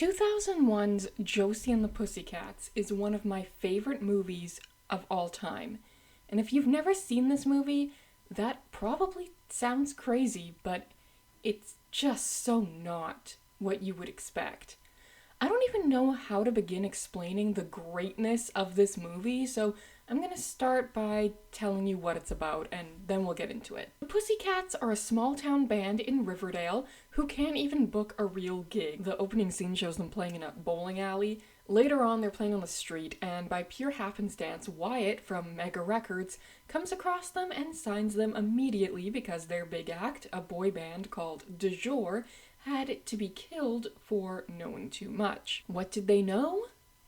2001's Josie and the Pussycats is one of my favorite movies of all time. And if you've never seen this movie, that probably sounds crazy, but it's just so not what you would expect. I don't even know how to begin explaining the greatness of this movie, so I'm gonna start by telling you what it's about, and then we'll get into it. The Pussycats are a small-town band in Riverdale who can't even book a real gig. The opening scene shows them playing in a bowling alley. Later on, they're playing on the street, and by pure happenstance, Wyatt from Mega Records comes across them and signs them immediately because their big act, a boy band called Du Jour, had to be killed for knowing too much. What did they know?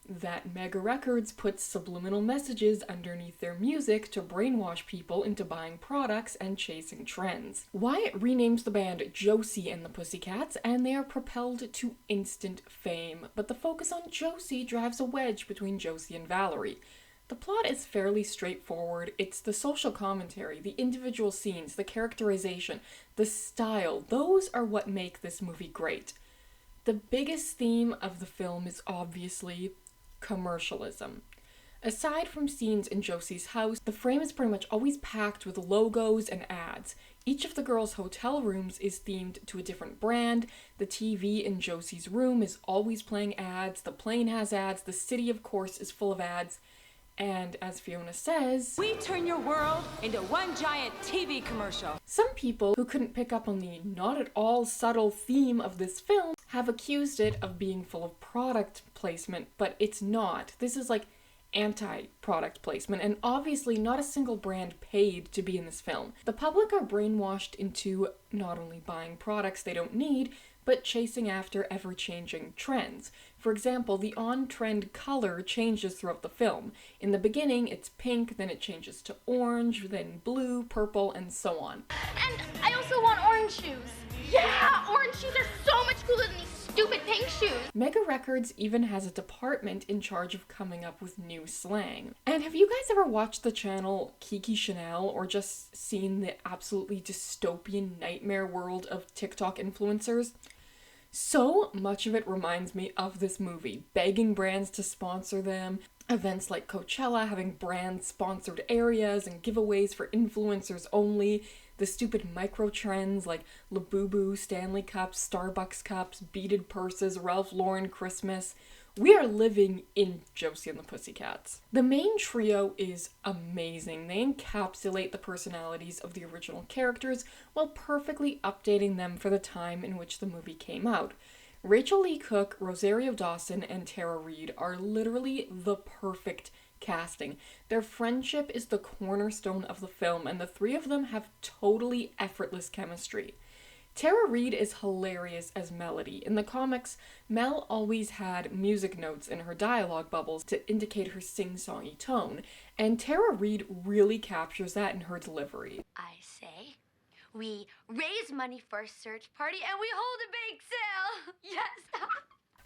That Mega Records puts subliminal messages underneath their music to brainwash people into buying products and chasing trends. Wyatt renames the band Josie and the Pussycats, and they are propelled to instant fame, but the focus on Josie drives a wedge between Josie and Valerie. The plot is fairly straightforward. It's the social commentary, the individual scenes, the characterization, the style. Those are what make this movie great. The biggest theme of the film is obviously commercialism. Aside from scenes in Josie's house, the frame is pretty much always packed with logos and ads. Each of the girls' hotel rooms is themed to a different brand. The TV in Josie's room is always playing ads. The plane has ads. The city, of course, is full of ads. And as Fiona says, we turn your world into one giant TV commercial. Some people who couldn't pick up on the not at all subtle theme of this film have accused it of being full of product placement, but it's not. This is like anti-product placement, and obviously not a single brand paid to be in this film. The public are brainwashed into not only buying products they don't need, but chasing after ever-changing trends. For example, the on-trend color changes throughout the film. In the beginning, it's pink, then it changes to orange, then blue, purple, and so on. And I also want orange shoes. Yeah! Orange shoes are so much cooler than these stupid pink shoes! Mega Records even has a department in charge of coming up with new slang. And have you guys ever watched the channel Kiki Chanel or just seen the absolutely dystopian nightmare world of TikTok influencers? So much of it reminds me of this movie, begging brands to sponsor them, events like Coachella having brand-sponsored areas and giveaways for influencers only, the stupid micro-trends like Labubu, Stanley Cups, Starbucks cups, beaded purses, Ralph Lauren Christmas. We are living in Josie and the Pussycats. The main trio is amazing. They encapsulate the personalities of the original characters while perfectly updating them for the time in which the movie came out. Rachel Lee Cook, Rosario Dawson, and Tara Reid are literally the perfect casting. Their friendship is the cornerstone of the film, and the three of them have totally effortless chemistry. Tara Reid is hilarious as Melody. In the comics, Mel always had music notes in her dialogue bubbles to indicate her sing-songy tone, and Tara Reid really captures that in her delivery. I say, we raise money for a search party and we hold a bake sale! Yes!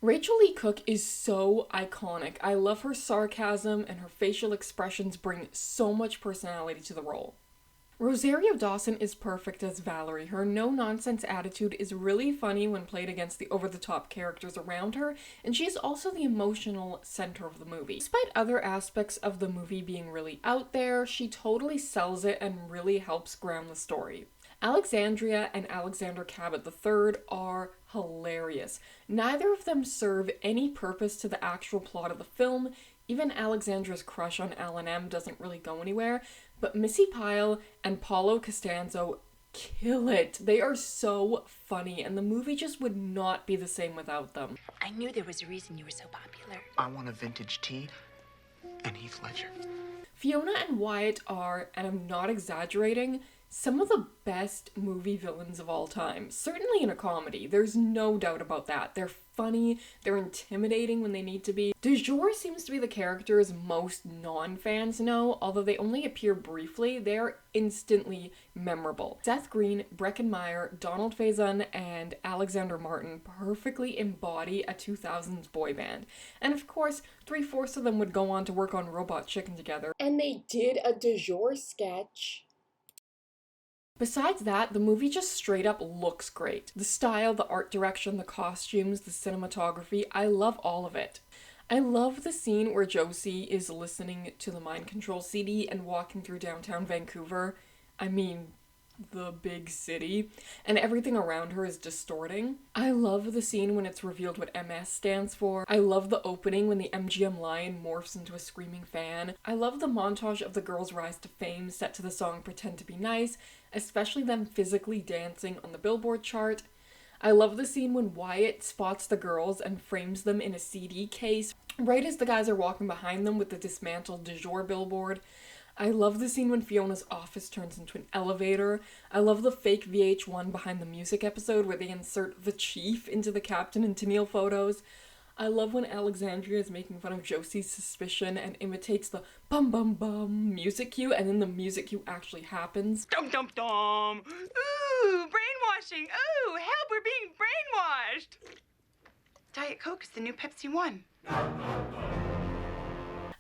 Rachel Lee Cook is so iconic. I love her sarcasm, and her facial expressions bring so much personality to the role. Rosario Dawson is perfect as Valerie. Her no-nonsense attitude is really funny when played against the over-the-top characters around her, and she is also the emotional center of the movie. Despite other aspects of the movie being really out there, she totally sells it and really helps ground the story. Alexandria and Alexander Cabot III are hilarious. Neither of them serve any purpose to the actual plot of the film. Even Alexandra's crush on Alan M doesn't really go anywhere, but Missy Pyle and Paulo Costanzo kill it. They are so funny, and the movie just would not be the same without them. I knew there was a reason you were so popular. I want a vintage tea and Heath Ledger. Fiona and Wyatt are, and I'm not exaggerating, some of the best movie villains of all time. Certainly in a comedy, there's no doubt about that. They're funny, they're intimidating when they need to be. Du Jour seems to be the characters most non-fans know, although they only appear briefly, they are instantly memorable. Seth Green, Breckin Meyer, Donald Faison, and Alexander Martin perfectly embody a 2000s boy band. And of course, 3/4 of them would go on to work on Robot Chicken together. And they did a Du Jour sketch Besides that, the movie just straight up looks great. The style, the art direction, the costumes, the cinematography, I love all of it. I love the scene where Josie is listening to the Mind Control CD and walking through downtown Vancouver. I mean, the big city, and everything around her is distorting. I love the scene when it's revealed what MS stands for. I love the opening when the MGM lion morphs into a screaming fan. I love the montage of the girls' rise to fame set to the song Pretend to Be Nice, especially them physically dancing on the Billboard chart. I love the scene when Wyatt spots the girls and frames them in a CD case right as the guys are walking behind them with the dismantled du jour billboard. I love the scene when Fiona's office turns into an elevator. I love the fake VH1 behind the music episode where they insert the chief into the Captain and Tennille photos. I love when Alexandria is making fun of Josie's suspicion and imitates the bum bum bum music cue, and then the music cue actually happens. Dum dum dum! Ooh, brainwashing! Ooh, help, we're being brainwashed! Diet Coke is the new Pepsi One.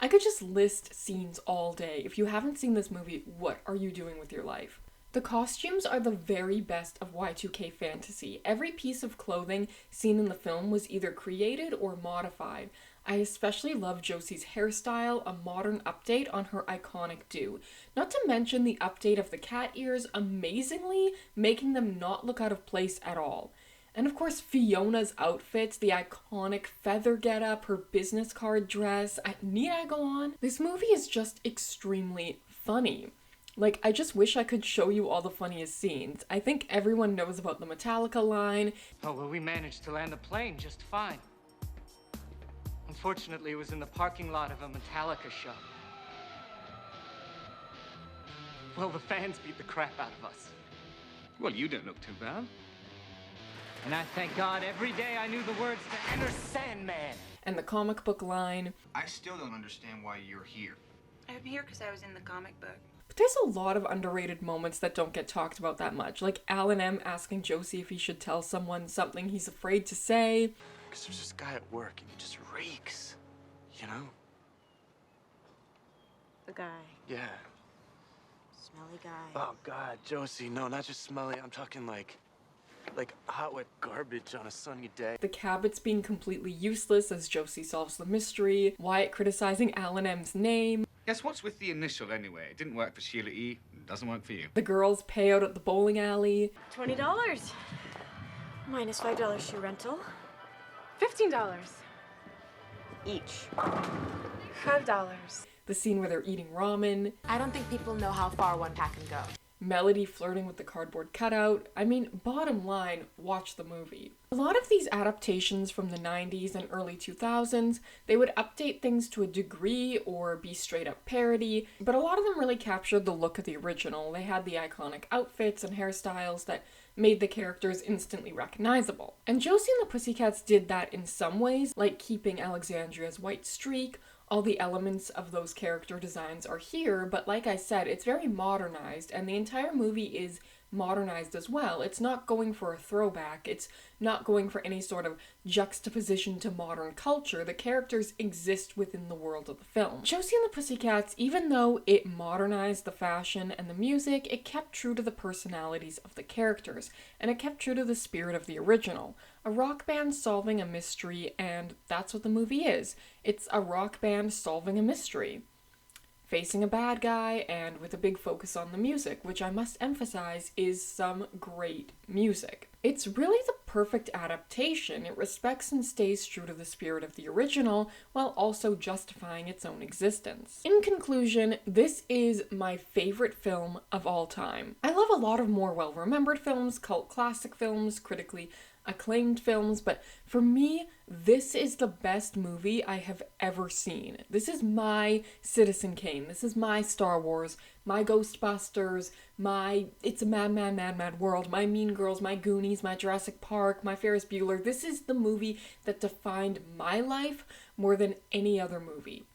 I could just list scenes all day. If you haven't seen this movie, what are you doing with your life? The costumes are the very best of Y2K fantasy. Every piece of clothing seen in the film was either created or modified. I especially love Josie's hairstyle, a modern update on her iconic do. Not to mention the update of the cat ears, amazingly making them not look out of place at all. And of course, Fiona's outfits, the iconic feather getup, her business card dress. Need I go on? This movie is just extremely funny. Like, I just wish I could show you all the funniest scenes. I think everyone knows about the Metallica line. Oh, well, we managed to land the plane just fine. Unfortunately, it was in the parking lot of a Metallica show. Well, the fans beat the crap out of us. Well, you don't look too bad. And I thank God every day I knew the words to Enter Sandman. And the comic book line. I still don't understand why you're here. I'm here because I was in the comic book. But there's a lot of underrated moments that don't get talked about that much. Like Alan M. asking Josie if he should tell someone something he's afraid to say. Because there's this guy at work and he just reeks, you know? The guy. Yeah. Smelly guy. Oh, God, Josie, no, not just smelly. I'm talking like hot, wet garbage on a sunny day. The Cabots being completely useless as Josie solves the mystery. Wyatt criticizing Alan M.'s name. Guess what's with the initial anyway? It didn't work for Sheila E. It doesn't work for you. The girls pay out at the bowling alley. $20. Minus $5 shoe rental. $15 Each. $5. The scene where they're eating ramen. I don't think people know how far one pack can go. Melody flirting with the cardboard cutout. I mean, bottom line, watch the movie. A lot of these adaptations from the 90s and early 2000s, they would update things to a degree or be straight up parody, but a lot of them really captured the look of the original. They had the iconic outfits and hairstyles that made the characters instantly recognizable. And Josie and the Pussycats did that in some ways, like keeping Alexandria's white streak. All the elements of those character designs are here, but like I said, it's very modernized, and the entire movie is modernized as well. It's not going for a throwback, it's not going for any sort of juxtaposition to modern culture. The characters exist within the world of the film. Josie and the Pussycats, even though it modernized the fashion and the music, it kept true to the personalities of the characters, and it kept true to the spirit of the original. A rock band solving a mystery, and that's what the movie is. It's a rock band solving a mystery, facing a bad guy, and with a big focus on the music, which I must emphasize is some great music. It's really the perfect adaptation. It respects and stays true to the spirit of the original, while also justifying its own existence. In conclusion, this is my favorite film of all time. I love a lot of more well-remembered films, cult classic films, critically acclaimed films, but for me, this is the best movie I have ever seen. This is my Citizen Kane. This is my Star Wars, my Ghostbusters, my It's a Mad, Mad, Mad, Mad World, my Mean Girls, my Goonies, my Jurassic Park, my Ferris Bueller. This is the movie that defined my life more than any other movie.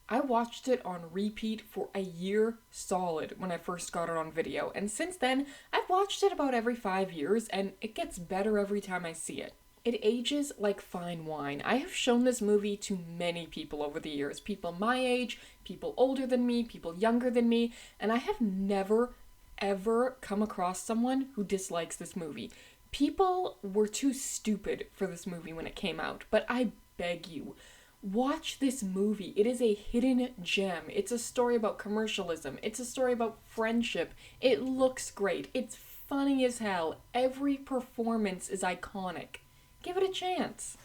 I watched it on repeat for a year solid when I first got it on video, and since then, I've watched it about every 5 years, and it gets better every time I see it. It ages like fine wine. I have shown this movie to many people over the years, people my age, people older than me, people younger than me, and I have never, ever come across someone who dislikes this movie. People were too stupid for this movie when it came out, but I beg you, watch this movie. It is a hidden gem. It's a story about commercialism. It's a story about friendship. It looks great. It's funny as hell. Every performance is iconic. Give it a chance.